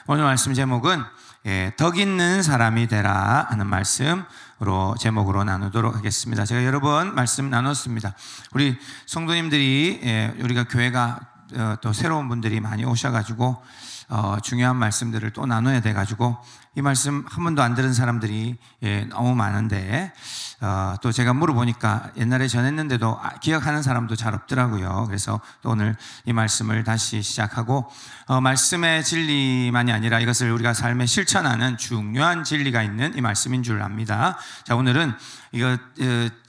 오늘 말씀 제목은 덕 있는 사람이 되라 하는 말씀으로 제목으로 나누도록 하겠습니다. 제가 여러 번 말씀 나눴습니다. 우리 성도님들이 우리가 교회가 또 새로운 분들이 많이 오셔가지고 중요한 말씀들을 또 나눠야 돼가지고 이 말씀 한 번도 안 들은 사람들이 너무 많은데 또 제가 물어보니까 옛날에 전했는데도 기억하는 사람도 잘 없더라고요. 그래서 또 오늘 이 말씀을 다시 시작하고 말씀의 진리만이 아니라 이것을 우리가 삶에 실천하는 중요한 진리가 있는 이 말씀인 줄 압니다. 자, 오늘은 이거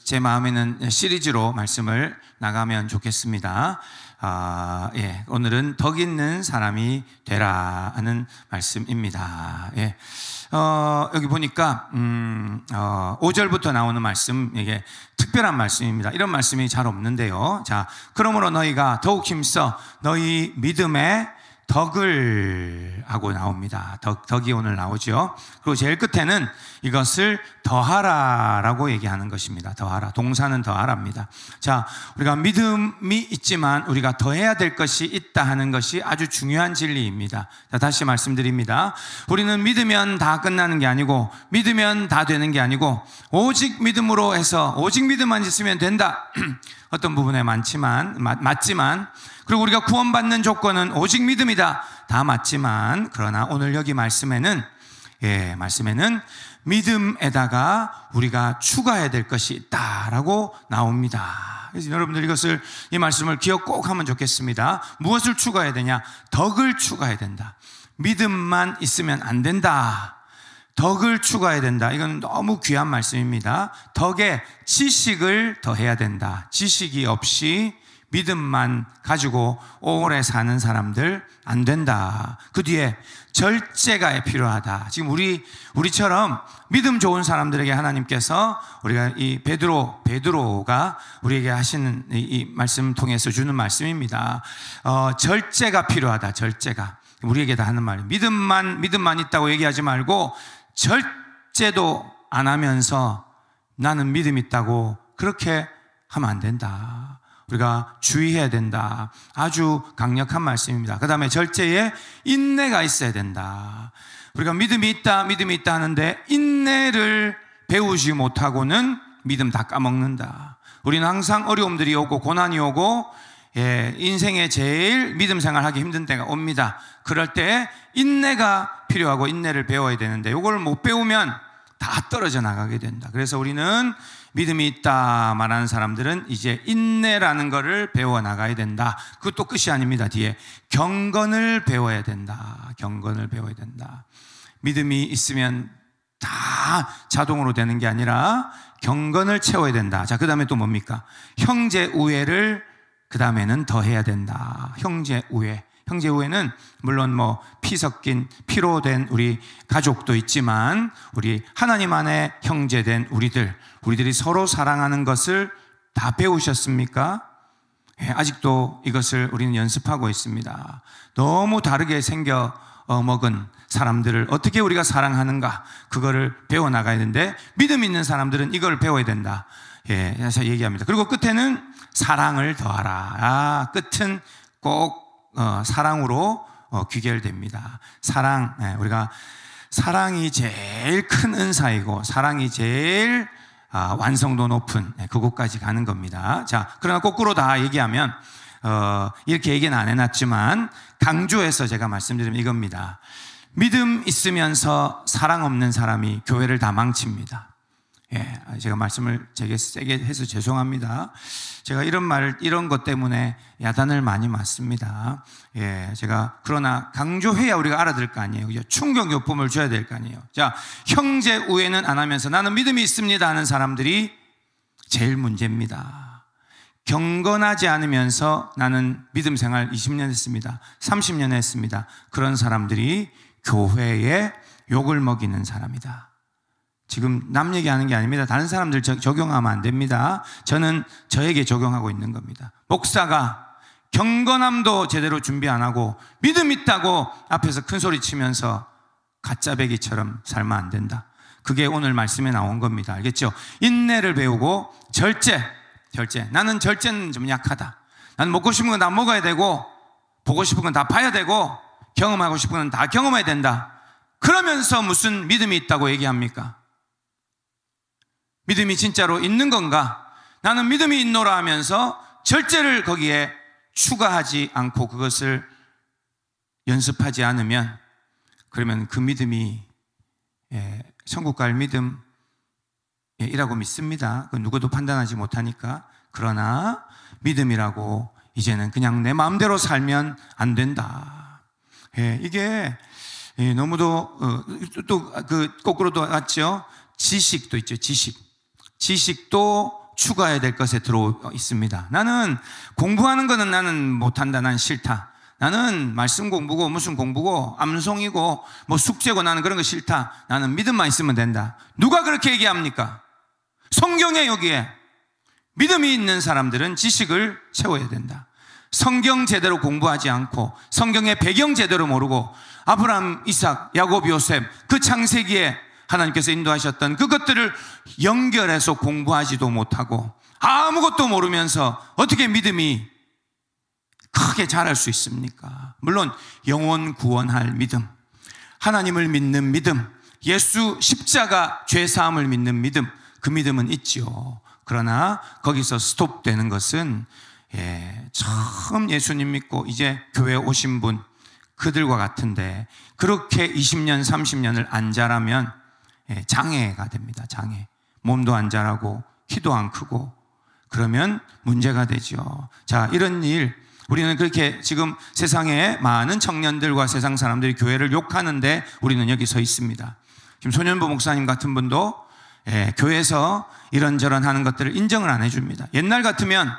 제 마음에는 시리즈로 말씀을 나가면 좋겠습니다. 오늘은 덕 있는 사람이 되라 하는 말씀입니다. 여기 보니까 5절부터 나오는 말씀, 이게 특별한 말씀입니다. 이런 말씀이 잘 없는데요. 자, 그러므로 너희가 더욱 힘써 너희 믿음의 덕을 하고 나옵니다. 덕이 오늘 나오죠. 그리고 제일 끝에는 이것을 더하라라고 얘기하는 것입니다. 더하라. 동사는 더하라입니다. 자, 우리가 믿음이 있지만 우리가 더해야 될 것이 있다 하는 것이 아주 중요한 진리입니다. 자, 다시 말씀드립니다. 우리는 믿으면 다 끝나는 게 아니고 믿으면 다 되는 게 아니고 오직 믿음으로 해서 오직 믿음만 있으면 된다. 어떤 부분에 맞지만 그리고 우리가 구원받는 조건은 오직 믿음이다. 다 맞지만 그러나 오늘 여기 말씀에는 믿음에다가 우리가 추가해야 될 것이 있다라고 나옵니다. 그래서 여러분들 이 말씀을 기억 꼭 하면 좋겠습니다. 무엇을 추가해야 되냐? 덕을 추가해야 된다. 믿음만 있으면 안 된다. 덕을 추가해야 된다. 이건 너무 귀한 말씀입니다. 덕에 지식을 더해야 된다. 지식이 없이 믿음만 가지고 오래 사는 사람들 안 된다. 그 뒤에 절제가 필요하다. 지금 우리처럼 믿음 좋은 사람들에게 하나님께서 우리가 이 베드로가 우리에게 하시는 이 말씀 통해서 주는 말씀입니다. 절제가 필요하다. 절제가 우리에게 다 하는 말이에요. 믿음만 있다고 얘기하지 말고 절제도 안 하면서 나는 믿음 있다고 그렇게 하면 안 된다. 우리가 주의해야 된다. 아주 강력한 말씀입니다. 그 다음에 절제에 인내가 있어야 된다. 우리가 믿음이 있다 하는데 인내를 배우지 못하고는 믿음 다 까먹는다. 우리는 항상 어려움들이 오고 고난이 오고 인생에 제일 믿음 생활하기 힘든 때가 옵니다. 그럴 때 인내가 필요하고 인내를 배워야 되는데 이걸 못 배우면 다 떨어져 나가게 된다. 그래서 우리는 믿음이 있다 말하는 사람들은 이제 인내라는 것을 배워나가야 된다. 그것도 끝이 아닙니다. 뒤에 경건을 배워야 된다. 경건을 배워야 된다. 믿음이 있으면 다 자동으로 되는 게 아니라 경건을 채워야 된다. 자, 그 다음에 또 뭡니까? 형제 우애를 그 다음에는 더 해야 된다. 형제 우애. 형제 우애는 물론 피 섞인 피로 된 우리 가족도 있지만 우리 하나님 안에 형제된 우리들이 서로 사랑하는 것을 다 배우셨습니까? 아직도 이것을 우리는 연습하고 있습니다. 너무 다르게 생겨 먹은 사람들을 어떻게 우리가 사랑하는가 그거를 배워나가야 되는데 믿음 있는 사람들은 이걸 배워야 된다. 그래서 얘기합니다. 그리고 끝에는 사랑을 더하라. 끝은 꼭 사랑으로 귀결됩니다. 우리가 사랑이 제일 큰 은사이고 사랑이 제일 완성도 높은 그곳까지 가는 겁니다. 자, 그러나 거꾸로 다 얘기하면 이렇게 얘기는 안 해놨지만 강조해서 제가 말씀드리면 이겁니다. 믿음 있으면서 사랑 없는 사람이 교회를 다 망칩니다. 제가 말씀을 되게 세게 해서 죄송합니다. 제가 이런 것 때문에 야단을 많이 맞습니다. 그러나 강조해야 우리가 알아들 거 아니에요. 그죠? 충격요법을 줘야 될 거 아니에요. 자, 형제 우애는 안 하면서 나는 믿음이 있습니다 하는 사람들이 제일 문제입니다. 경건하지 않으면서 나는 믿음 생활 20년 했습니다. 30년 했습니다. 그런 사람들이 교회에 욕을 먹이는 사람이다. 지금 남 얘기하는 게 아닙니다. 다른 사람들 적용하면 안 됩니다. 저는 저에게 적용하고 있는 겁니다. 목사가 경건함도 제대로 준비 안 하고 믿음 있다고 앞에서 큰 소리 치면서 가짜배기처럼 살면 안 된다. 그게 오늘 말씀에 나온 겁니다. 알겠죠? 인내를 배우고 절제. 나는 절제는 좀 약하다. 나는 먹고 싶은 건 다 먹어야 되고 보고 싶은 건 다 봐야 되고 경험하고 싶은 건 다 경험해야 된다. 그러면서 무슨 믿음이 있다고 얘기합니까? 믿음이 진짜로 있는 건가? 나는 믿음이 있노라 하면서 절제를 거기에 추가하지 않고 그것을 연습하지 않으면, 그러면 그 믿음이 천국 갈 믿음이라고 믿습니다. 그 누구도 판단하지 못하니까. 그러나 믿음이라고 이제는 그냥 내 마음대로 살면 안 된다. 이게 너무도 또 그 거꾸로도 같죠. 지식도 있죠. 지식도 추가해야 될 것에 들어 있습니다. 나는 공부하는 거는 나는 못한다. 난 싫다. 나는 말씀 공부고 무슨 공부고 암송이고 뭐 숙제고 나는 그런 거 싫다. 나는 믿음만 있으면 된다. 누가 그렇게 얘기합니까? 성경에 여기에 믿음이 있는 사람들은 지식을 채워야 된다. 성경 제대로 공부하지 않고 성경의 배경 제대로 모르고 아브라함, 이삭, 야곱, 요셉 그 창세기에 하나님께서 인도하셨던 그것들을 연결해서 공부하지도 못하고 아무것도 모르면서 어떻게 믿음이 크게 자랄 수 있습니까? 물론 영혼 구원할 믿음, 하나님을 믿는 믿음, 예수 십자가 죄사함을 믿는 믿음, 그 믿음은 있죠. 그러나 거기서 스톱되는 것은 처음 예수님 믿고 이제 교회에 오신 분 그들과 같은데 그렇게 20년 30년을 안 자라면 장애가 됩니다. 장애. 몸도 안 자라고 키도 안 크고 그러면 문제가 되죠. 자, 이런 일 우리는 그렇게 지금 세상에 많은 청년들과 세상 사람들이 교회를 욕하는데 우리는 여기 서 있습니다. 지금 소년부 목사님 같은 분도 교회에서 이런저런 하는 것들을 인정을 안 해줍니다. 옛날 같으면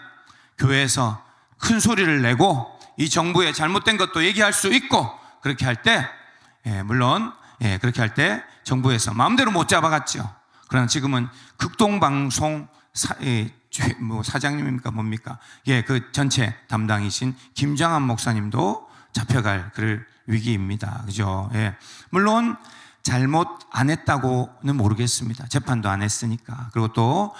교회에서 큰 소리를 내고 이 정부의 잘못된 것도 얘기할 수 있고 그렇게 할 때 물론 그렇게 할 때 정부에서 마음대로 못 잡아갔죠. 그러나 지금은 극동방송 사장님입니까 뭡니까? 그 전체 담당이신 김장한 목사님도 잡혀갈 그럴 위기입니다. 그죠? 물론 잘못 안 했다고는 모르겠습니다. 재판도 안 했으니까. 그리고 또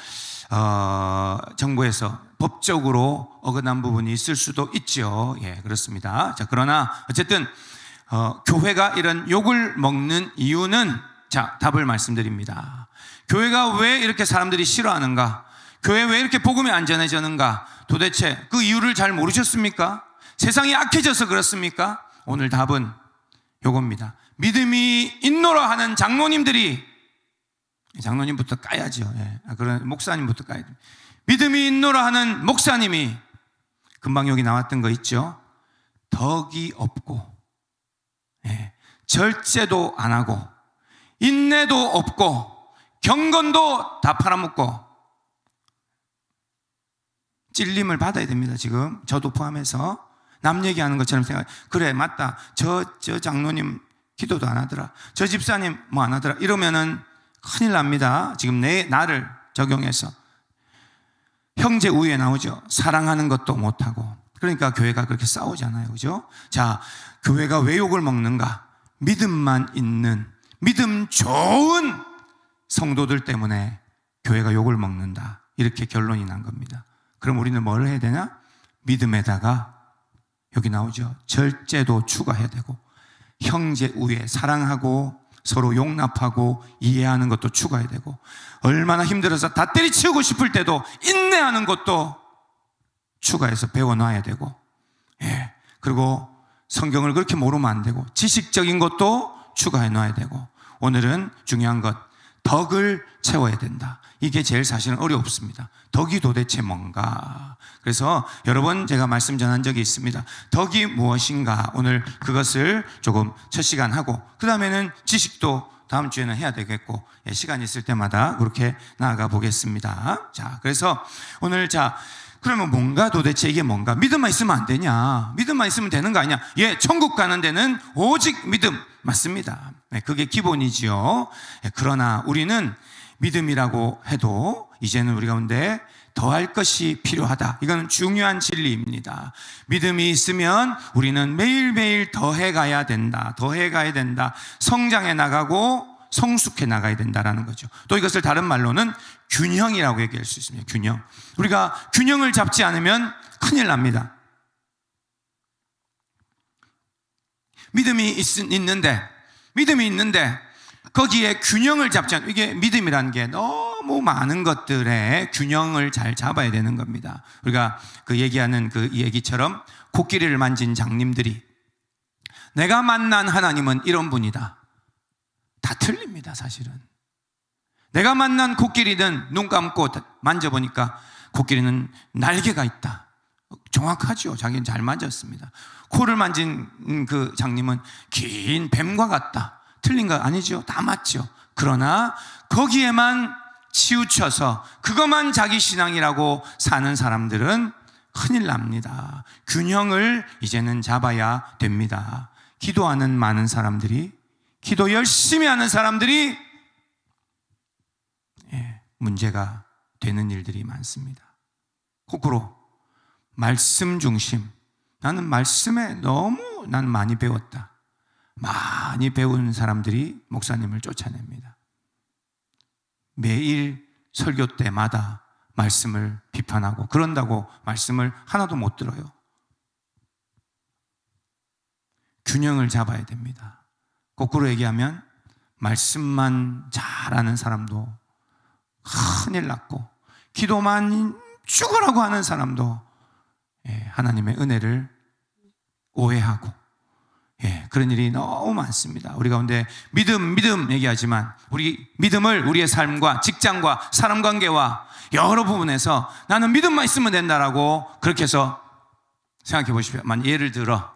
정부에서 법적으로 어긋난 부분이 있을 수도 있죠. 그렇습니다. 자, 그러나 어쨌든 교회가 이런 욕을 먹는 이유는, 자, 답을 말씀드립니다. 교회가 왜 이렇게 사람들이 싫어하는가? 교회 왜 이렇게 복음이 안 전해지는가? 도대체 그 이유를 잘 모르셨습니까? 세상이 악해져서 그렇습니까? 오늘 답은 요겁니다. 믿음이 있노라 하는 장로님부터 까야죠. 그런 목사님부터 까야 돼요. 믿음이 있노라 하는 목사님이 금방 여기 나왔던 거 있죠. 덕이 없고 절제도 안 하고 인내도 없고 경건도 다 팔아먹고 찔림을 받아야 됩니다. 지금 저도 포함해서 남 얘기하는 것처럼 생각. 그래 맞다. 저 장로님 기도도 안 하더라. 저 집사님 뭐 안 하더라. 이러면은 큰일 납니다. 지금 나를 적용해서 형제 우위에 나오죠. 사랑하는 것도 못하고. 그러니까 교회가 그렇게 싸우잖아요. 그죠? 자, 교회가 왜 욕을 먹는가? 믿음만 있는 믿음 좋은 성도들 때문에 교회가 욕을 먹는다. 이렇게 결론이 난 겁니다. 그럼 우리는 뭘 해야 되냐? 믿음에다가 여기 나오죠. 절제도 추가해야 되고 형제 우애 사랑하고 서로 용납하고 이해하는 것도 추가해야 되고 얼마나 힘들어서 다 때리치우고 싶을 때도 인내하는 것도 추가해서 배워놔야 되고 그리고 성경을 그렇게 모르면 안 되고 지식적인 것도 추가해 놔야 되고 오늘은 중요한 것 덕을 채워야 된다. 이게 제일 사실은 어렵습니다. 덕이 도대체 뭔가? 그래서 여러 번 제가 말씀 전한 적이 있습니다. 덕이 무엇인가? 오늘 그것을 조금 첫 시간 하고 그 다음에는 지식도 다음 주에는 해야 되겠고 시간 있을 때마다 그렇게 나아가 보겠습니다. 자, 그래서 오늘 그러면 뭔가 도대체 이게 뭔가? 믿음만 있으면 안 되냐? 믿음만 있으면 되는 거 아니냐? 천국 가는 데는 오직 믿음 맞습니다. 그게 기본이지요. 그러나 우리는 믿음이라고 해도 이제는 우리 가운데 더할 것이 필요하다. 이건 중요한 진리입니다. 믿음이 있으면 우리는 매일매일 더해가야 된다. 더해가야 된다. 성장해 나가고 성숙해 나가야 된다라는 거죠. 또 이것을 다른 말로는 균형이라고 얘기할 수 있습니다. 균형. 우리가 균형을 잡지 않으면 큰일 납니다. 믿음이 있는데 거기에 균형을 잡지 않고, 이게 믿음이라는 게 너무 많은 것들에 균형을 잘 잡아야 되는 겁니다. 우리가 그 얘기하는 그 얘기처럼 코끼리를 만진 장님들이 내가 만난 하나님은 이런 분이다, 다 틀립니다. 사실은 내가 만난 코끼리는 눈 감고 만져보니까 코끼리는 날개가 있다, 정확하죠. 자기는 잘 만졌습니다. 코를 만진 그 장님은 긴 뱀과 같다, 틀린 거 아니죠. 다 맞죠. 그러나 거기에만 치우쳐서 그것만 자기 신앙이라고 사는 사람들은 큰일 납니다. 균형을 이제는 잡아야 됩니다. 기도하는 많은 사람들이, 기도 열심히 하는 사람들이 문제가 되는 일들이 많습니다. 거꾸로 말씀 중심, 나는 말씀에 너무 난 많이 배웠다, 많이 배운 사람들이 목사님을 쫓아냅니다. 매일 설교 때마다 말씀을 비판하고 그런다고 말씀을 하나도 못 들어요. 균형을 잡아야 됩니다. 거꾸로 얘기하면 말씀만 잘하는 사람도 큰일 났고, 기도만 죽으라고 하는 사람도 하나님의 은혜를 오해하고, 그런 일이 너무 많습니다. 우리 가운데 믿음 얘기하지만 우리 믿음을 우리의 삶과 직장과 사람관계와 여러 부분에서 나는 믿음만 있으면 된다라고 그렇게 해서 생각해 보십시오. 예를 들어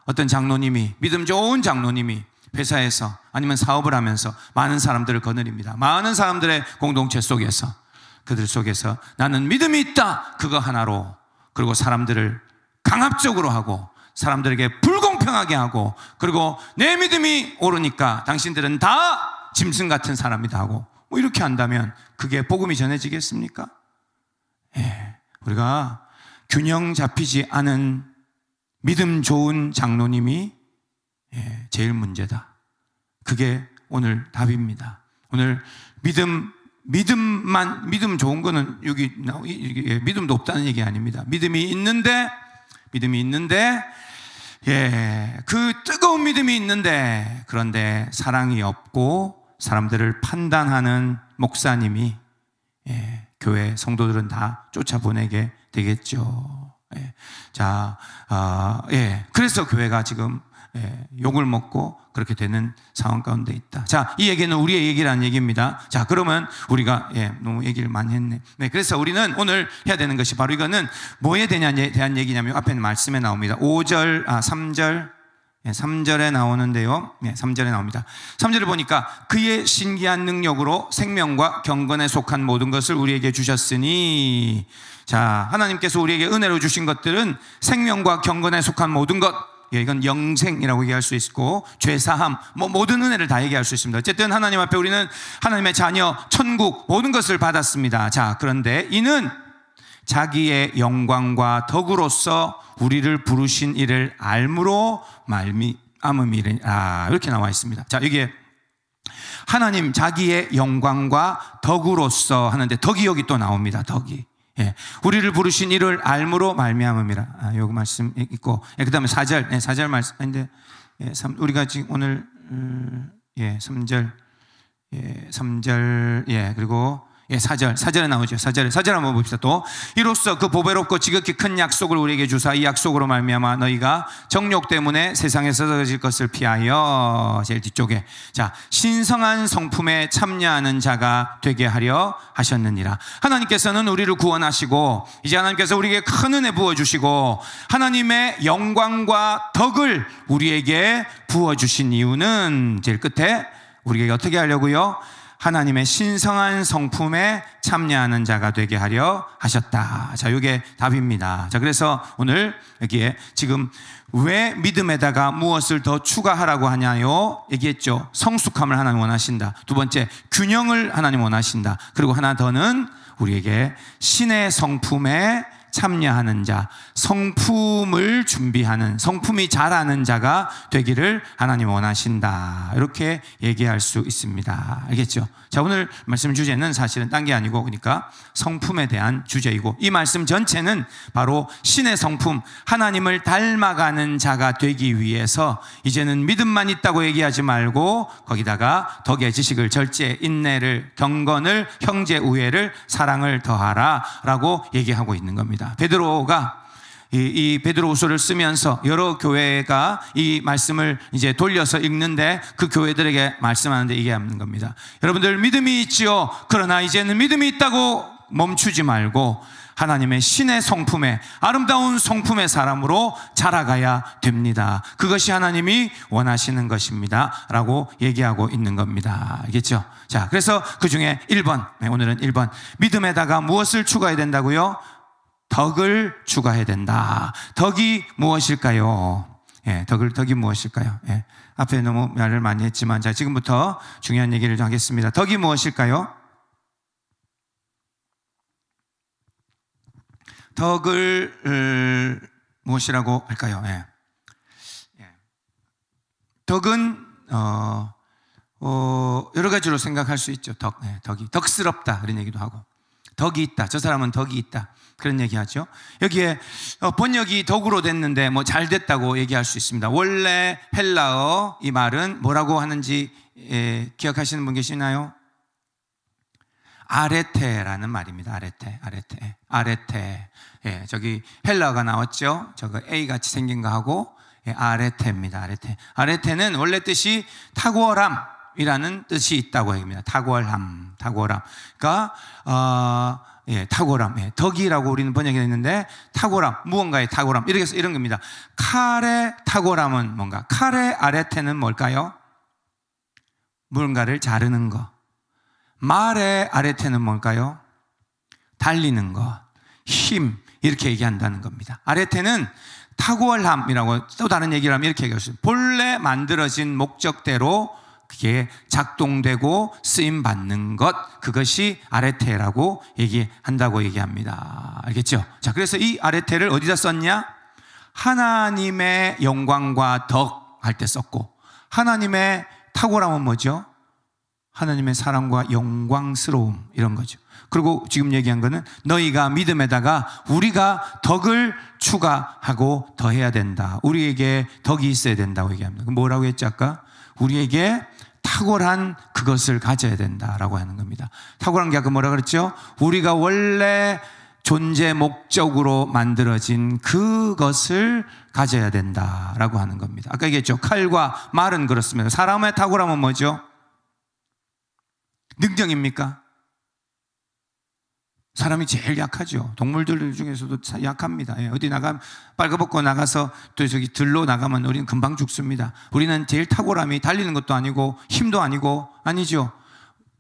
어떤 장로님이, 믿음 좋은 장로님이 회사에서 아니면 사업을 하면서 많은 사람들을 거느립니다. 많은 사람들의 공동체 속에서, 그들 속에서 나는 믿음이 있다, 그거 하나로, 그리고 사람들을 강압적으로 하고 사람들에게 불공평하게 하고, 그리고 내 믿음이 옳으니까 당신들은 다 짐승 같은 사람이다 하고, 뭐 이렇게 한다면 그게 복음이 전해지겠습니까? 우리가 균형 잡히지 않은 믿음 좋은 장로님이 제일 문제다. 그게 오늘 답입니다. 오늘 믿음 좋은 거는 여기 믿음도 없다는 얘기 아닙니다. 믿음이 있는데 그 뜨거운 믿음이 있는데, 그런데 사랑이 없고 사람들을 판단하는 목사님이 교회 성도들은 다 쫓아보내게 되겠죠. 그래서 교회가 지금 욕을 먹고 그렇게 되는 상황 가운데 있다. 자, 이 얘기는 우리의 얘기라는 얘기입니다. 자, 그러면 우리가 너무 얘기를 많이 했네. 그래서 우리는 오늘 해야 되는 것이 바로 이거는 뭐에 대한 얘기냐면 앞에 말씀에 나옵니다. 3절에 나오는데요. 3절에 나옵니다. 3절을 보니까 그의 신기한 능력으로 생명과 경건에 속한 모든 것을 우리에게 주셨으니, 자, 하나님께서 우리에게 은혜로 주신 것들은 생명과 경건에 속한 모든 것, 이건 영생이라고 얘기할 수 있고, 죄사함, 모든 은혜를 다 얘기할 수 있습니다. 어쨌든 하나님 앞에 우리는 하나님의 자녀, 천국, 모든 것을 받았습니다. 자, 그런데 이는 자기의 영광과 덕으로서 우리를 부르신 이를 알므로 말미암음이라, 이렇게 나와 있습니다. 자, 이게 하나님 자기의 영광과 덕으로서 하는데, 덕이 여기 또 나옵니다. 덕이. 우리를 부르신 이를 알므로 말미암음이라. 요거 말씀 있고, 그 다음에 4절 말씀인데, 우리가 지금 오늘 3절, 그리고 4절에 나오죠. 4절 한번 봅시다. 또 이로써 그 보배롭고 지극히 큰 약속을 우리에게 주사 이 약속으로 말미암아 너희가 정욕 때문에 세상에서 썩어질 것을 피하여, 제일 뒤쪽에, 자, 신성한 성품에 참여하는 자가 되게 하려 하셨느니라. 하나님께서는 우리를 구원하시고 이제 하나님께서 우리에게 큰 은혜 부어주시고 하나님의 영광과 덕을 우리에게 부어주신 이유는 제일 끝에 우리에게 어떻게 하려고요? 하나님의 신성한 성품에 참여하는 자가 되게 하려 하셨다. 자, 이게 답입니다. 자, 그래서 오늘 여기에 지금 왜 믿음에다가 무엇을 더 추가하라고 하냐요? 얘기했죠. 성숙함을 하나님 원하신다. 두 번째, 균형을 하나님 원하신다. 그리고 하나 더는 우리에게 신의 성품에 참여하는 자, 성품을 준비하는, 성품이 자라는 자가 되기를 하나님 원하신다, 이렇게 얘기할 수 있습니다. 알겠죠? 자, 오늘 말씀 주제는 사실은 딴 게 아니고, 그러니까 성품에 대한 주제이고, 이 말씀 전체는 바로 신의 성품, 하나님을 닮아가는 자가 되기 위해서 이제는 믿음만 있다고 얘기하지 말고 거기다가 덕의 지식을, 절제, 인내를, 경건을, 형제 우애를, 사랑을 더하라 라고 얘기하고 있는 겁니다. 베드로가 이 베드로후서를 쓰면서 여러 교회가 이 말씀을 이제 돌려서 읽는데 그 교회들에게 말씀하는데 얘기하는 겁니다. 여러분들 믿음이 있지요. 그러나 이제는 믿음이 있다고 멈추지 말고 하나님의 신의 성품에, 아름다운 성품의 사람으로 자라가야 됩니다. 그것이 하나님이 원하시는 것입니다 라고 얘기하고 있는 겁니다. 알겠죠? 자, 그래서 그 중에 1번, 오늘은 1번, 믿음에다가 무엇을 추가해야 된다고요? 덕을 추가해야 된다. 덕이 무엇일까요? 예, 덕이 무엇일까요? 예, 앞에 너무 말을 많이 했지만, 자, 지금부터 중요한 얘기를 좀 하겠습니다. 덕이 무엇일까요? 덕을 무엇이라고 할까요? 예. 덕은 여러 가지로 생각할 수 있죠. 덕이 덕스럽다 그런 얘기도 하고, 덕이 있다, 저 사람은 덕이 있다, 그런 얘기하죠. 여기에 번역이 덕으로 됐는데 뭐 잘 됐다고 얘기할 수 있습니다. 원래 헬라어 이 말은 뭐라고 하는지 기억하시는 분 계시나요? 아레테라는 말입니다. 아레테. 예, 저기 헬라어가 나왔죠. 저거 A 같이 생긴 거 하고, 예, 아레테입니다. 아레테는 원래 뜻이 탁월함이라는 뜻이 있다고 합니다. 탁월함. 그러니까 예, 탁월함. 예, 덕이라고 우리는 번역이 됐는데, 탁월함, 무언가의 탁월함, 이렇게 해서 이런 겁니다. 칼의 탁월함은 뭔가? 칼의 아레테는 뭘까요? 무언가를 자르는 거. 말의 아레테는 뭘까요? 달리는 것, 힘, 이렇게 얘기한다는 겁니다. 아레테는 탁월함이라고, 또 다른 얘기를 하면 이렇게 얘기할 수 있습니다. 본래 만들어진 목적대로 그게 작동되고 쓰임받는 것, 그것이 아레테라고 얘기한다고 얘기합니다. 알겠죠? 자, 그래서 이 아레테를 어디다 썼냐? 하나님의 영광과 덕 할 때 썼고, 하나님의 탁월함은 뭐죠? 하나님의 사랑과 영광스러움, 이런 거죠. 그리고 지금 얘기한 거는 너희가 믿음에다가 우리가 덕을 추가하고 더해야 된다. 우리에게 덕이 있어야 된다고 얘기합니다. 그럼 뭐라고 했죠 아까? 우리에게 탁월한 그것을 가져야 된다라고 하는 겁니다. 탁월한 게 아까 뭐라 그랬죠? 우리가 원래 존재 목적으로 만들어진 그것을 가져야 된다라고 하는 겁니다. 아까 얘기했죠. 칼과 말은 그렇습니다. 사람의 탁월함은 뭐죠? 능력입니까? 사람이 제일 약하죠. 동물들 중에서도 약합니다. 어디 나가면 빨가벗고 나가서 또 저기 들로 나가면 우리는 금방 죽습니다. 우리는 제일 탁월함이 달리는 것도 아니고 힘도 아니고, 아니죠.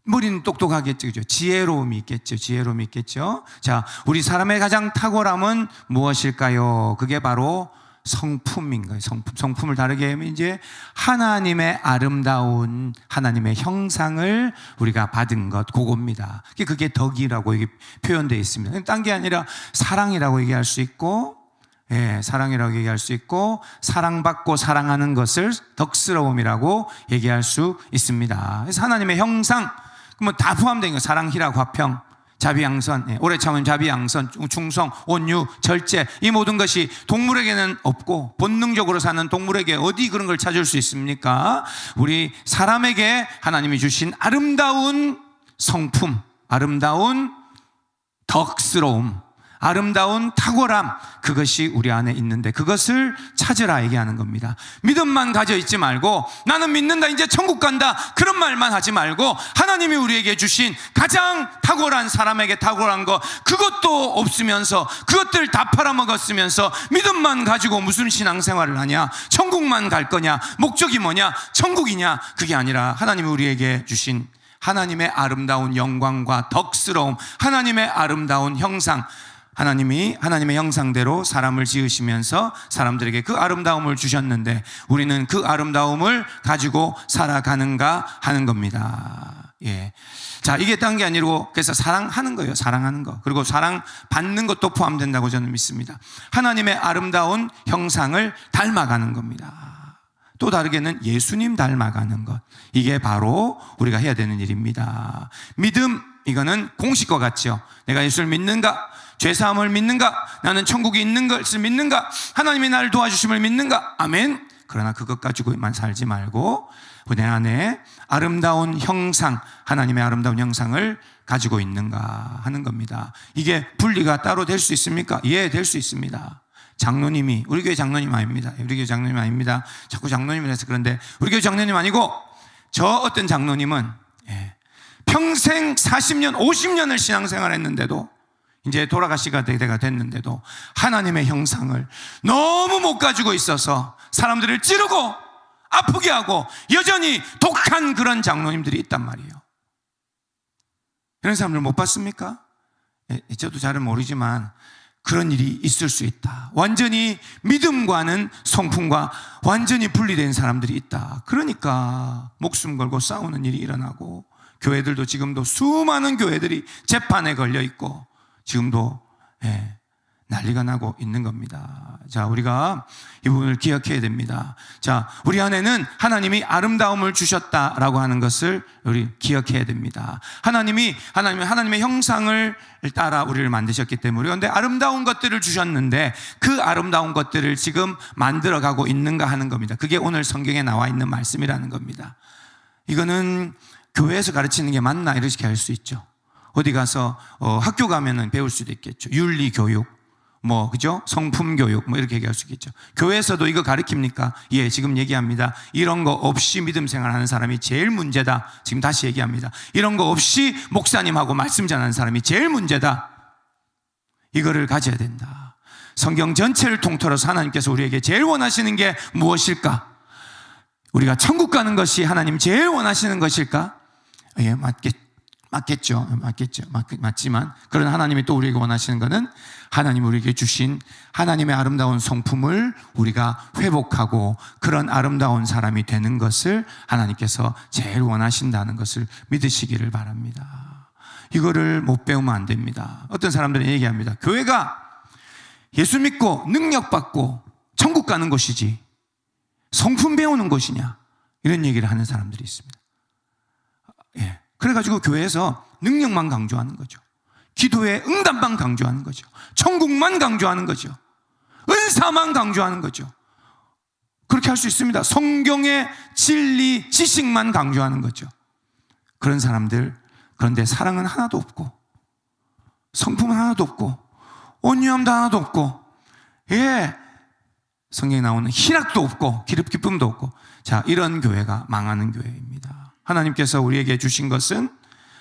우리는 똑똑하겠죠. 그죠? 지혜로움이 있겠죠. 자, 우리 사람의 가장 탁월함은 무엇일까요? 그게 바로 성품인 거예요. 성품을 다르게 하면 이제 하나님의 아름다운 하나님의 형상을 우리가 받은 것, 그겁니다. 그게 덕이라고 표현되어 있습니다. 딴 게 아니라 사랑이라고 얘기할 수 있고, 예, 사랑이라고 얘기할 수 있고, 사랑받고 사랑하는 것을 덕스러움이라고 얘기할 수 있습니다. 그래서 하나님의 형상, 그러면 다 포함된 거, 사랑, 희락, 화평, 자비양선, 오래 참은 자비양선, 충성, 온유, 절제, 이 모든 것이 동물에게는 없고, 본능적으로 사는 동물에게 어디 그런 걸 찾을 수 있습니까? 우리 사람에게 하나님이 주신 아름다운 성품, 아름다운 덕스러움, 아름다운 탁월함, 그것이 우리 안에 있는데 그것을 찾으라 얘기하는 겁니다. 믿음만 가져 있지 말고 나는 믿는다, 이제 천국 간다, 그런 말만 하지 말고 하나님이 우리에게 주신 가장 탁월한, 사람에게 탁월한 것, 그것도 없으면서 그것들 다 팔아먹었으면서 믿음만 가지고 무슨 신앙생활을 하냐? 천국만 갈 거냐? 목적이 뭐냐? 천국이냐? 그게 아니라 하나님이 우리에게 주신 하나님의 아름다운 영광과 덕스러움, 하나님의 아름다운 형상, 하나님이 하나님의 형상대로 사람을 지으시면서 사람들에게 그 아름다움을 주셨는데 우리는 그 아름다움을 가지고 살아가는가 하는 겁니다. 예. 자, 이게 딴 게 아니고 그래서 사랑하는 거예요. 사랑하는 거. 그리고 사랑 받는 것도 포함된다고 저는 믿습니다. 하나님의 아름다운 형상을 닮아가는 겁니다. 또 다르게는 예수님 닮아가는 것. 이게 바로 우리가 해야 되는 일입니다. 믿음, 이거는 공식과 같죠. 내가 예수를 믿는가? 죄사함을 믿는가? 나는 천국이 있는 것을 믿는가? 하나님이 나를 도와주심을 믿는가? 아멘. 그러나 그것 가지고만 살지 말고 내 안에 아름다운 형상, 하나님의 아름다운 형상을 가지고 있는가 하는 겁니다. 이게 분리가 따로 될 수 있습니까? 예, 될 수 있습니다. 장로님이, 우리 교회 장로님 아닙니다. 우리 교회 장로님 아닙니다. 자꾸 장로님을 해서 그런데 우리 교회 장로님 아니고 저 어떤 장로님은 평생 40년, 50년을 신앙생활 했는데도 이제 돌아가시가 때가 됐는데도 하나님의 형상을 너무 못 가지고 있어서 사람들을 찌르고 아프게 하고 여전히 독한 그런 장로님들이 있단 말이에요. 그런 사람들 못 봤습니까? 저도 잘은 모르지만 그런 일이 있을 수 있다. 완전히 믿음과는 성품과 완전히 분리된 사람들이 있다. 그러니까 목숨 걸고 싸우는 일이 일어나고 교회들도 지금도 수많은 교회들이 재판에 걸려 있고 지금도 난리가 나고 있는 겁니다. 자, 우리가 이 부분을 기억해야 됩니다. 자, 우리 안에는 하나님이 아름다움을 주셨다라고 하는 것을 우리 기억해야 됩니다. 하나님의 형상을 따라 우리를 만드셨기 때문에 그런데 아름다운 것들을 주셨는데 그 아름다운 것들을 지금 만들어가고 있는가 하는 겁니다. 그게 오늘 성경에 나와 있는 말씀이라는 겁니다. 이거는 교회에서 가르치는 게 맞나 이렇게 할 수 있죠. 어디 가서 학교 가면은 배울 수도 있겠죠. 윤리 교육, 그죠? 성품 교육, 이렇게 얘기할 수 있겠죠. 교회에서도 이거 가르칩니까? 예, 지금 얘기합니다. 이런 거 없이 믿음 생활하는 사람이 제일 문제다. 지금 다시 얘기합니다. 이런 거 없이 목사님하고 말씀 전하는 사람이 제일 문제다. 이거를 가져야 된다. 성경 전체를 통틀어서 하나님께서 우리에게 제일 원하시는 게 무엇일까? 우리가 천국 가는 것이 하나님 제일 원하시는 것일까? 예, 맞겠죠. 맞지만 그런 하나님이 또 우리에게 원하시는 것은 하나님 우리에게 주신 하나님의 아름다운 성품을 우리가 회복하고 그런 아름다운 사람이 되는 것을 하나님께서 제일 원하신다는 것을 믿으시기를 바랍니다. 이거를 못 배우면 안 됩니다. 어떤 사람들은 얘기합니다. 교회가 예수 믿고 능력받고 천국 가는 곳이지 성품 배우는 곳이냐 이런 얘기를 하는 사람들이 있습니다. 예. 그래가지고 교회에서 능력만 강조하는 거죠. 기도의 응답만 강조하는 거죠. 천국만 강조하는 거죠. 은사만 강조하는 거죠. 그렇게 할 수 있습니다. 성경의 진리, 지식만 강조하는 거죠. 그런 사람들, 그런데 사랑은 하나도 없고 성품은 하나도 없고 온유함도 하나도 없고 성경에 나오는 희락도 없고 기쁨도 없고 자, 이런 교회가 망하는 교회입니다. 하나님께서 우리에게 주신 것은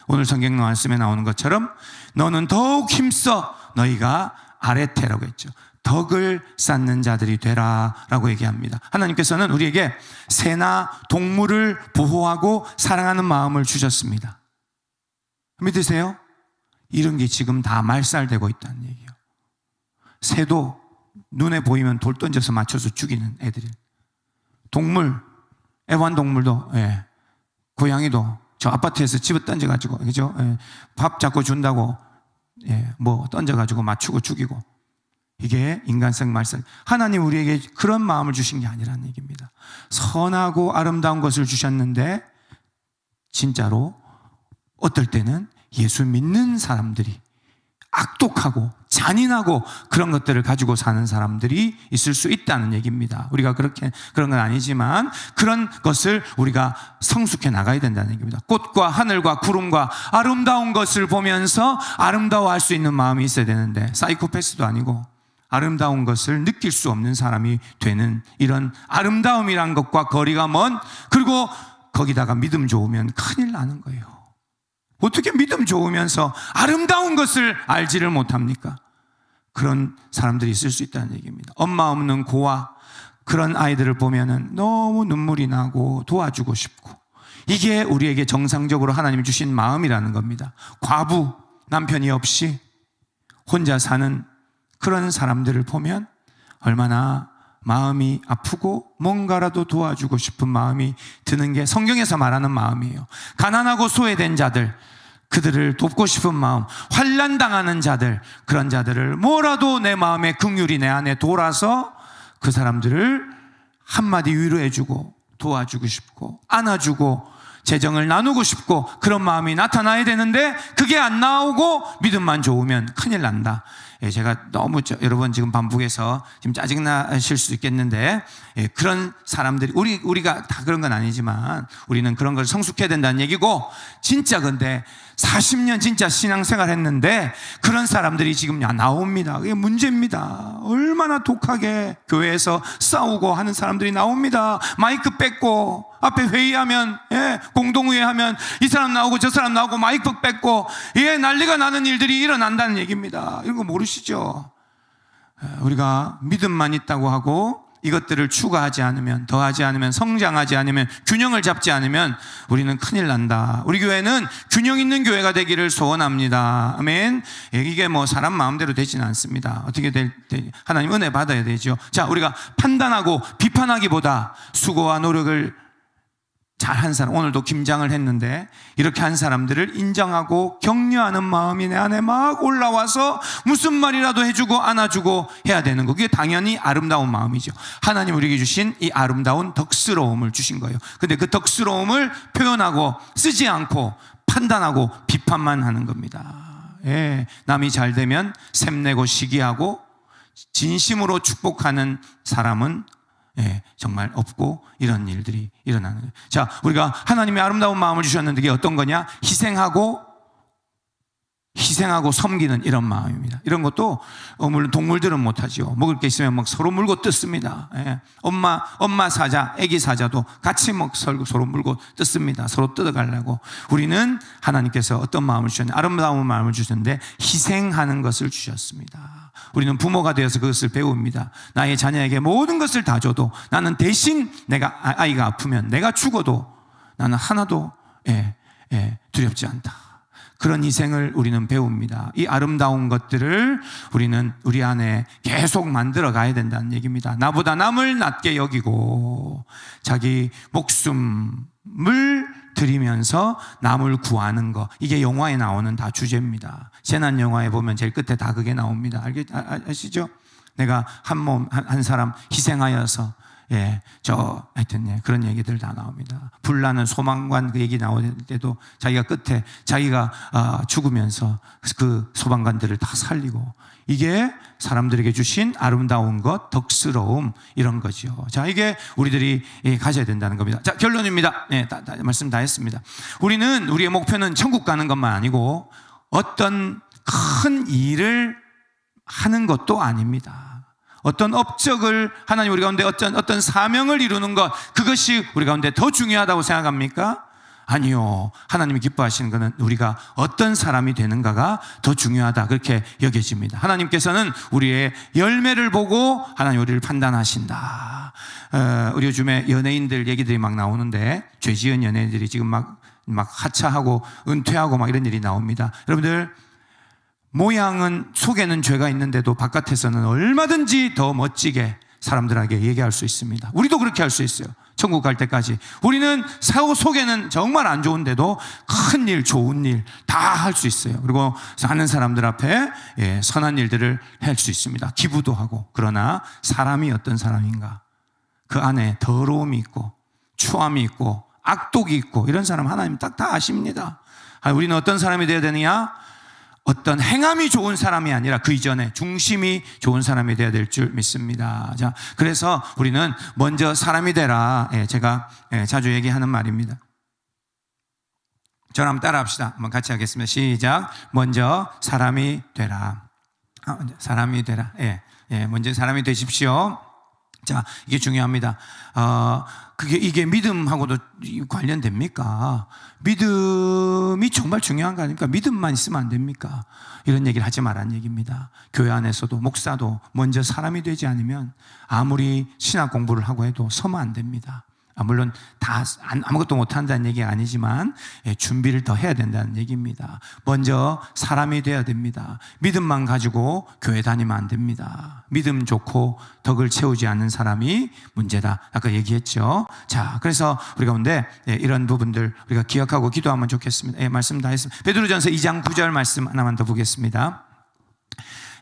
오늘 성경 말씀에 나오는 것처럼 너는 더욱 힘써 너희가 아레테라고 했죠. 덕을 쌓는 자들이 되라 라고 얘기합니다. 하나님께서는 우리에게 새나 동물을 보호하고 사랑하는 마음을 주셨습니다. 믿으세요? 이런 게 지금 다 말살되고 있다는 얘기예요. 새도 눈에 보이면 돌 던져서 맞춰서 죽이는 애들이. 동물, 애완동물도 고양이도 저 아파트에서 집어 던져가지고, 그죠? 밥 잡고 준다고, 던져가지고 맞추고 죽이고. 이게 인간성 말씀. 하나님 우리에게 그런 마음을 주신 게 아니라는 얘기입니다. 선하고 아름다운 것을 주셨는데, 진짜로 어떨 때는 예수 믿는 사람들이 악독하고 잔인하고 그런 것들을 가지고 사는 사람들이 있을 수 있다는 얘기입니다. 우리가 그런 건 아니지만 그런 것을 우리가 성숙해 나가야 된다는 얘기입니다. 꽃과 하늘과 구름과 아름다운 것을 보면서 아름다워할 수 있는 마음이 있어야 되는데 사이코패스도 아니고 아름다운 것을 느낄 수 없는 사람이 되는 이런 아름다움이란 것과 거리가 먼 그리고 거기다가 믿음 좋으면 큰일 나는 거예요. 어떻게 믿음 좋으면서 아름다운 것을 알지를 못합니까? 그런 사람들이 있을 수 있다는 얘기입니다. 엄마 없는 고아 그런 아이들을 보면은 너무 눈물이 나고 도와주고 싶고 이게 우리에게 정상적으로 하나님이 주신 마음이라는 겁니다. 과부 남편이 없이 혼자 사는 그런 사람들을 보면 얼마나 마음이 아프고 뭔가라도 도와주고 싶은 마음이 드는 게 성경에서 말하는 마음이에요. 가난하고 소외된 자들, 그들을 돕고 싶은 마음, 환난 당하는 자들, 그런 자들을 뭐라도 내 마음의 긍휼이 내 안에 돌아서 그 사람들을 한마디 위로해주고 도와주고 싶고 안아주고 재정을 나누고 싶고 그런 마음이 나타나야 되는데 그게 안 나오고 믿음만 좋으면 큰일 난다. 제가 너무 여러분 지금 반복해서 지금 짜증나실 수 있겠는데 그런 사람들이 우리가 다 그런 건 아니지만 우리는 그런 걸 성숙해야 된다는 얘기고, 진짜 근데 40년 진짜 신앙생활 했는데 그런 사람들이 지금 나옵니다. 그게 문제입니다. 얼마나 독하게 교회에서 싸우고 하는 사람들이 나옵니다. 마이크 뺏고 앞에 회의하면 공동회의하면 이 사람 나오고 저 사람 나오고 마이크 뺏고 난리가 나는 일들이 일어난다는 얘기입니다. 이런 거 모르시죠? 우리가 믿음만 있다고 하고 이것들을 추가하지 않으면, 더하지 않으면, 성장하지 않으면, 균형을 잡지 않으면 우리는 큰일 난다. 우리 교회는 균형 있는 교회가 되기를 소원합니다. 아멘. 이게 뭐 사람 마음대로 되지는 않습니다. 어떻게 하나님 은혜 받아야 되죠. 자, 우리가 판단하고 비판하기보다 수고와 노력을 잘한 사람, 오늘도 김장을 했는데 이렇게 한 사람들을 인정하고 격려하는 마음이 내 안에 막 올라와서 무슨 말이라도 해주고 안아주고 해야 되는 거, 그게 당연히 아름다운 마음이죠. 하나님 우리에게 주신 이 아름다운 덕스러움을 주신 거예요. 근데 그 덕스러움을 표현하고 쓰지 않고 판단하고 비판만 하는 겁니다. 남이 잘 되면 샘내고 시기하고 진심으로 축복하는 사람은 정말 없고 이런 일들이 일어나는 거예요. 자, 우리가 하나님의 아름다운 마음을 주셨는데 이게 어떤 거냐? 희생하고 섬기는 이런 마음입니다. 이런 것도 물론 동물들은 못하죠. 먹을 게 있으면 막 서로 물고 뜯습니다. 엄마 사자, 애기 사자도 같이 서로 물고 뜯습니다. 서로 뜯어가려고. 우리는 하나님께서 어떤 마음을 주셨는데, 아름다운 마음을 주셨는데 희생하는 것을 주셨습니다. 우리는 부모가 되어서 그것을 배웁니다. 나의 자녀에게 모든 것을 다 줘도 나는 대신 아이가 아프면 내가 죽어도 나는 하나도 두렵지 않다. 그런 희생을 우리는 배웁니다. 이 아름다운 것들을 우리는 우리 안에 계속 만들어 가야 된다는 얘기입니다. 나보다 남을 낮게 여기고 자기 목숨을 드리면서 남을 구하는 거, 이게 영화에 나오는 다 주제입니다. 재난 영화에 보면 제일 끝에 다 그게 나옵니다. 아시죠? 내가 한 사람 희생하여서 하여튼 그런 얘기들 다 나옵니다. 불나는 소방관 그 얘기 나올 때도 자기가 끝에 자기가 죽으면서 그 소방관들을 다 살리고, 이게 사람들에게 주신 아름다운 것, 덕스러움, 이런 거죠. 자, 이게 우리들이 가져야 된다는 겁니다. 자, 결론입니다. 말씀 다 했습니다. 우리의 목표는 천국 가는 것만 아니고 어떤 큰 일을 하는 것도 아닙니다. 어떤 업적을, 하나님 우리 가운데 어떤 사명을 이루는 것, 그것이 우리 가운데 더 중요하다고 생각합니까? 아니요. 하나님이 기뻐하시는 것은 우리가 어떤 사람이 되는가가 더 중요하다, 그렇게 여겨집니다. 하나님께서는 우리의 열매를 보고 하나님 우리를 판단하신다. 우리 요즘에 연예인들 얘기들이 막 나오는데, 죄 지은 연예인들이 지금 막 하차하고 은퇴하고 막 이런 일이 나옵니다. 여러분들, 모양은, 속에는 죄가 있는데도 바깥에서는 얼마든지 더 멋지게 사람들에게 얘기할 수 있습니다. 우리도 그렇게 할 수 있어요. 천국 갈 때까지 우리는 속에는 정말 안 좋은데도 큰 일, 좋은 일 다 할 수 있어요. 그리고 사는 사람들 앞에 선한 일들을 할 수 있습니다. 기부도 하고. 그러나 사람이 어떤 사람인가, 그 안에 더러움이 있고 추함이 있고 악독이 있고 이런 사람 하나님 딱 다 아십니다. 우리는 어떤 사람이 되어야 되느냐? 어떤 행함이 좋은 사람이 아니라 그 이전에 중심이 좋은 사람이 되어야 될 줄 믿습니다. 자, 그래서 우리는 먼저 사람이 되라. 제가 자주 얘기하는 말입니다. 저랑 한번 따라 합시다. 한번 같이 하겠습니다. 시작. 먼저 사람이 되라. 사람이 되라. 먼저 사람이 되십시오. 자, 이게 중요합니다. 이게 믿음하고도 관련됩니까? 믿음이 정말 중요한 거 아닙니까? 믿음만 있으면 안 됩니까? 이런 얘기를 하지 말라는 얘기입니다. 교회 안에서도 목사도 먼저 사람이 되지 않으면 아무리 신학 공부를 하고 해도 서면 안 됩니다. 물론 다 아무것도 못한다는 얘기가 아니지만 준비를 더 해야 된다는 얘기입니다. 먼저 사람이 돼야 됩니다. 믿음만 가지고 교회 다니면 안 됩니다. 믿음 좋고 덕을 채우지 않는 사람이 문제다. 아까 얘기했죠. 자, 그래서 우리 가운데 이런 부분들 우리가 기억하고 기도하면 좋겠습니다. 말씀 다 했습니다. 베드로전서 2장 9절 말씀 하나만 더 보겠습니다.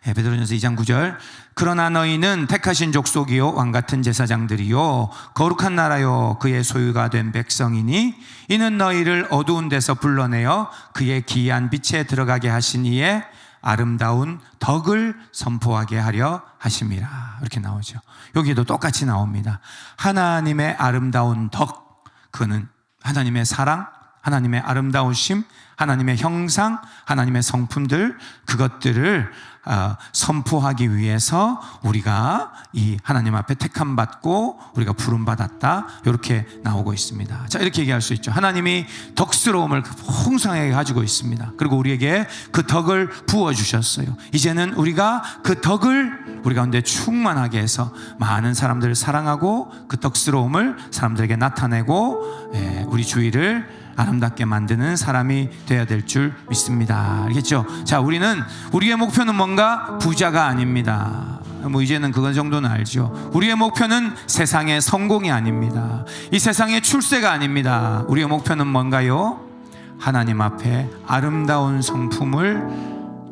베드로전서 2장 9절. 그러나 너희는 택하신 족속이요 왕같은 제사장들이요 거룩한 나라요 그의 소유가 된 백성이니 이는 너희를 어두운 데서 불러내어 그의 기이한 빛에 들어가게 하신 이의 아름다운 덕을 선포하게 하려 하심이라. 이렇게 나오죠. 여기도 똑같이 나옵니다. 하나님의 아름다운 덕, 그는 하나님의 사랑, 하나님의 아름다우심, 하나님의 형상, 하나님의 성품들, 그것들을 선포하기 위해서 우리가 이 하나님 앞에 택함 받고 우리가 부름 받았다, 이렇게 나오고 있습니다. 자, 이렇게 얘기할 수 있죠. 하나님이 덕스러움을 풍성하게 가지고 있습니다. 그리고 우리에게 그 덕을 부어 주셨어요. 이제는 우리가 그 덕을 우리 가운데 충만하게 해서 많은 사람들을 사랑하고 그 덕스러움을 사람들에게 나타내고 우리 주위를 아름답게 만드는 사람이 되어야 될 줄 믿습니다. 알겠죠? 자, 우리의 목표는 뭔가? 부자가 아닙니다. 이제는 그건 정도는 알죠. 우리의 목표는 세상의 성공이 아닙니다. 이 세상의 출세가 아닙니다. 우리의 목표는 뭔가요? 하나님 앞에 아름다운 성품을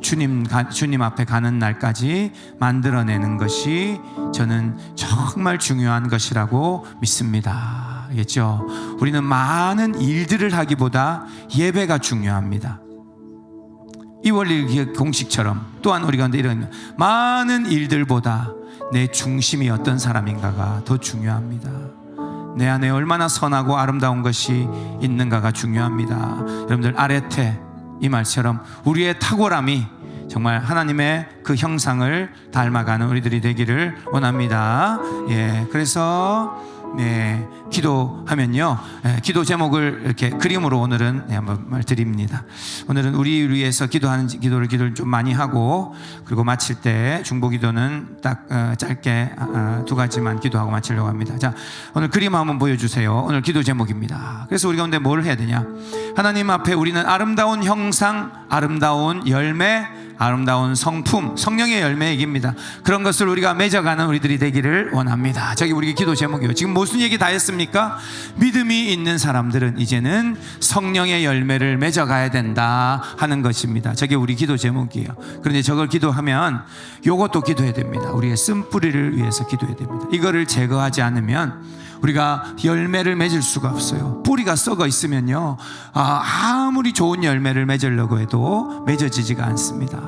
주님 앞에 가는 날까지 만들어내는 것이 저는 정말 중요한 것이라고 믿습니다. 알겠죠? 우리는 많은 일들을 하기보다 예배가 중요합니다. 이 원리 공식처럼 또한 우리 가운데 이런 많은 일들보다 내 중심이 어떤 사람인가가 더 중요합니다. 내 안에 얼마나 선하고 아름다운 것이 있는가가 중요합니다. 여러분들, 아레테 이 말처럼 우리의 탁월함이 정말 하나님의 그 형상을 닮아가는 우리들이 되기를 원합니다. 그래서 기도하면요, 기도 제목을 이렇게 그림으로 오늘은 한번 말드립니다. 오늘은 우리 위해서 기도를 좀 많이 하고, 그리고 마칠 때 중보 기도는 딱 짧게 두 가지만 기도하고 마치려고 합니다. 자, 오늘 그림 한번 보여주세요. 오늘 기도 제목입니다. 그래서 우리 가운데 뭘 해야 되냐? 하나님 앞에 우리는 아름다운 형상, 아름다운 열매, 아름다운 성품, 성령의 열매 얘기입니다. 그런 것을 우리가 맺어가는 우리들이 되기를 원합니다. 저기 우리 기도 제목이요. 지금 무슨 얘기 다 했습니까? 믿음이 있는 사람들은 이제는 성령의 열매를 맺어가야 된다 하는 것입니다. 저게 우리 기도 제목이에요. 그런데 저걸 기도하면 요것도 기도해야 됩니다. 우리의 쓴뿌리를 위해서 기도해야 됩니다. 이거를 제거하지 않으면 우리가 열매를 맺을 수가 없어요. 뿌리가 썩어 있으면요, 아무리 좋은 열매를 맺으려고 해도 맺어지지가 않습니다.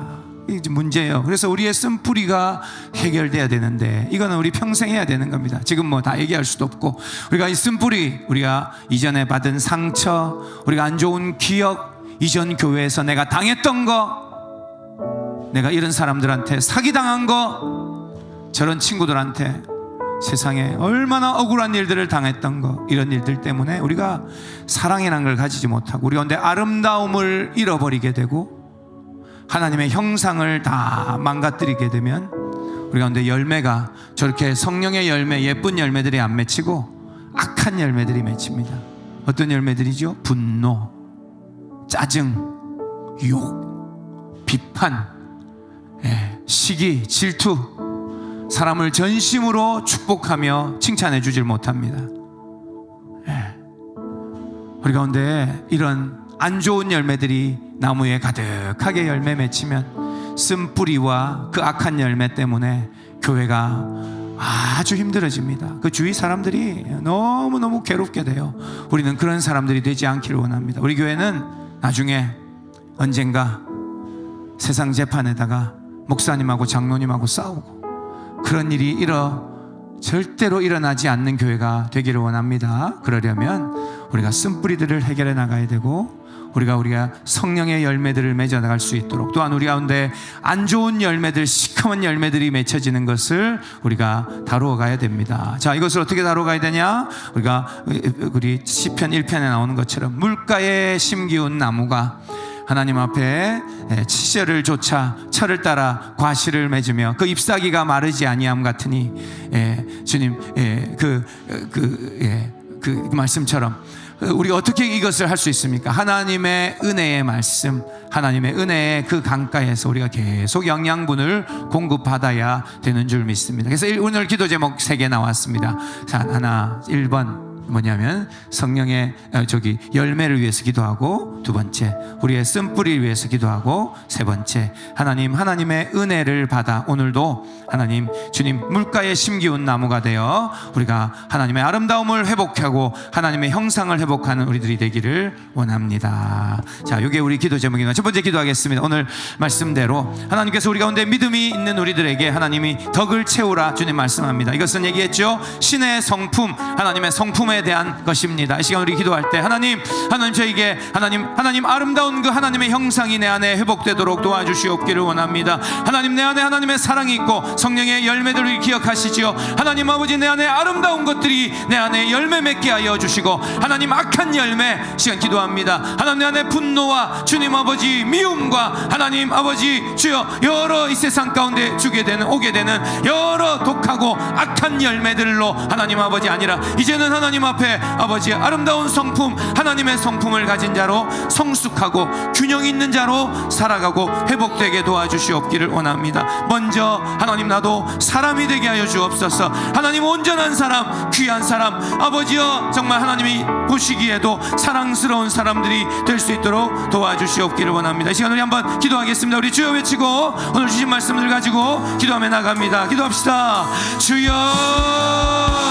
이게 문제예요. 그래서 우리의 쓴뿌리가 해결돼야 되는데 이거는 우리 평생 해야 되는 겁니다. 지금 뭐 다 얘기할 수도 없고, 우리가 이 쓴뿌리, 우리가 이전에 받은 상처, 우리가 안 좋은 기억, 이전 교회에서 내가 당했던 거, 내가 이런 사람들한테 사기당한 거, 저런 친구들한테 세상에 얼마나 억울한 일들을 당했던 거, 이런 일들 때문에 우리가 사랑이라는 걸 가지지 못하고 우리 가운데 아름다움을 잃어버리게 되고 하나님의 형상을 다 망가뜨리게 되면 우리 가운데 열매가 저렇게 성령의 열매, 예쁜 열매들이 안 맺히고 악한 열매들이 맺힙니다. 어떤 열매들이죠? 분노, 짜증, 욕, 비판, 시기, 질투, 사람을 전심으로 축복하며 칭찬해 주질 못합니다. 우리 가운데 이런 안 좋은 열매들이 나무에 가득하게 열매 맺히면 쓴뿌리와 그 악한 열매 때문에 교회가 아주 힘들어집니다. 그 주위 사람들이 너무너무 괴롭게 돼요. 우리는 그런 사람들이 되지 않기를 원합니다. 우리 교회는 나중에 언젠가 세상 재판에다가 목사님하고 장로님하고 싸우고 그런 일이 절대로 일어나지 않는 교회가 되기를 원합니다. 그러려면 우리가 쓴뿌리들을 해결해 나가야 되고 우리가 성령의 열매들을 맺어 나갈 수 있도록, 또한 우리 가운데 안 좋은 열매들, 시커먼 열매들이 맺혀지는 것을 우리가 다루어 가야 됩니다. 자, 이것을 어떻게 다루어 가야 되냐? 우리 시편 1편에 나오는 것처럼 물가에 심기운 나무가 하나님 앞에 치절을 조차 철을 따라 과실을 맺으며 그 잎사귀가 마르지 아니함 같으니, 주님, 그 말씀처럼 우리가 어떻게 이것을 할 수 있습니까? 하나님의 은혜의 말씀, 하나님의 은혜의 그 강가에서 우리가 계속 영양분을 공급받아야 되는 줄 믿습니다. 그래서 오늘 기도 제목 3개 나왔습니다. 자, 하나 1번 뭐냐면 성령의 열매를 위해서 기도하고, 2번째 우리의 쓴뿌리를 위해서 기도하고, 3번째 하나님의 은혜를 받아 오늘도 하나님 주님 물가에 심기운 나무가 되어 우리가 하나님의 아름다움을 회복하고 하나님의 형상을 회복하는 우리들이 되기를 원합니다. 자, 이게 우리 기도 제목이나 첫 번째 기도하겠습니다. 오늘 말씀대로 하나님께서 우리 가운데 믿음이 있는 우리들에게 하나님이 덕을 채우라 주님 말씀합니다. 이것은 얘기했죠. 신의 성품, 하나님의 성품에 대한 것입니다. 이 시간 우리 기도할 때 하나님 저에게 하나님 아름다운 그 하나님의 형상이 내 안에 회복되도록 도와주시옵기를 원합니다. 하나님 내 안에 하나님의 사랑이 있고 성령의 열매들을 기억하시지요. 하나님 아버지 내 안에 아름다운 것들이 내 안에 열매 맺게 하여 주시고, 하나님 악한 열매 시간 기도합니다. 하나님 내 안에 분노와 주님 아버지 미움과 하나님 아버지 주여 여러 이 세상 가운데 오게 되는 여러 독하고 악한 열매들로 하나님 아버지 아니라 이제는 하나님 앞에 아버지 아름다운 성품, 하나님의 성품을 가진 자로 성숙하고 균형 있는 자로 살아가고 회복되게 도와주시옵기를 원합니다. 먼저 하나님 나도 사람이 되게 하여 주옵소서. 하나님 온전한 사람, 귀한 사람, 아버지여 정말 하나님이 보시기에도 사랑스러운 사람들이 될 수 있도록 도와주시옵기를 원합니다. 이 시간 우리 한번 기도하겠습니다. 우리 주여 외치고 오늘 주신 말씀을 가지고 기도하며 나갑니다. 기도합시다. 주여